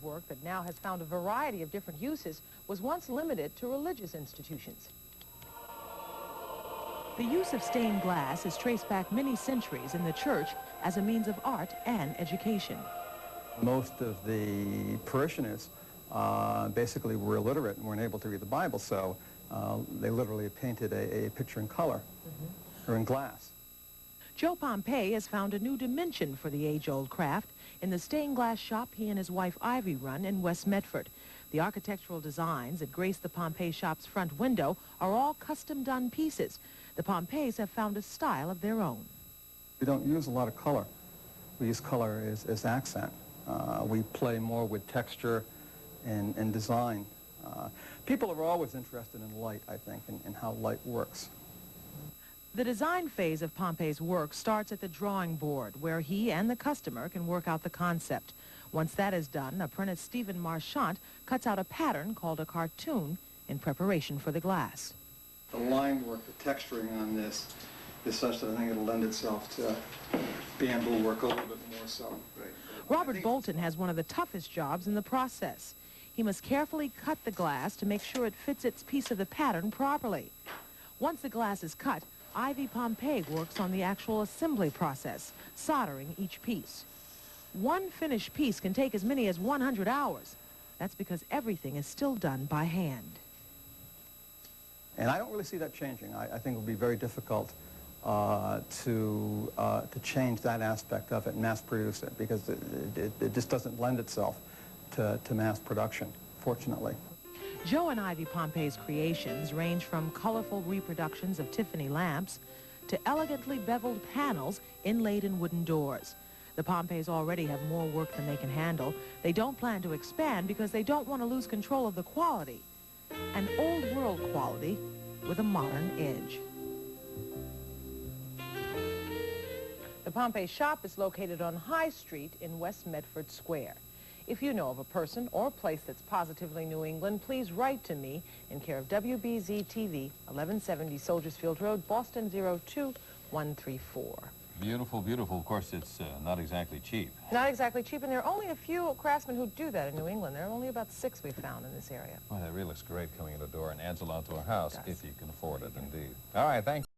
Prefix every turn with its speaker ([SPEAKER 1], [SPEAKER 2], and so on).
[SPEAKER 1] work that now has found a variety of different uses was once limited to religious institutions. The use of stained glass is traced back many centuries in the church as a means of art and education.
[SPEAKER 2] Most of the parishioners basically were illiterate and weren't able to read the Bible, so they literally painted a picture in color or in glass.
[SPEAKER 1] Joe Pompei has found a new dimension for the age-old craft in the stained glass shop he and his wife Ivy run in West Medford. The architectural designs that grace the Pompei shop's front window are all custom-done pieces. The Pompeis have found a style of their own.
[SPEAKER 2] We don't use a lot of color. We use color as accent. We play more with texture and design. People are always interested in light, I think, and how light works.
[SPEAKER 1] The design phase of Pompei's work starts at the drawing board, where he and the customer can work out the concept. Once that is done, apprentice Stephen Marchant cuts out a pattern called a cartoon in preparation for the glass.
[SPEAKER 2] The line work, the texturing on this is such that I think it'll lend itself to bamboo work a little bit more so.
[SPEAKER 1] Robert Bolton has one of the toughest jobs in the process. He must carefully cut the glass to make sure it fits its piece of the pattern properly. Once the glass is cut, Ivy Pompei works on the actual assembly process, soldering each piece. One finished piece can take as many as 100 hours. That's because everything is still done by hand.
[SPEAKER 2] And I don't really see that changing. I think it will be very difficult to change that aspect of it and mass produce it, because it just doesn't lend itself to mass production, fortunately.
[SPEAKER 1] Joe and Ivy Pompei's creations range from colorful reproductions of Tiffany lamps to elegantly beveled panels inlaid in wooden doors. The Pompeis already have more work than they can handle. They don't plan to expand because they don't want to lose control of the quality. An old-world quality with a modern edge. The Pompei shop is located on High Street in West Medford Square. If you know of a person or a place that's positively New England, please write to me in care of WBZ-TV, 1170 Soldiers Field Road, Boston 02134.
[SPEAKER 3] Beautiful, beautiful. Of course, it's not exactly cheap.
[SPEAKER 1] Not exactly cheap, and there are only a few craftsmen who do that in New England. There are only about 6 we've found in this area.
[SPEAKER 3] Well, that really looks great coming in the door and adds a lot to a house if you can afford it, indeed. All right, thank you.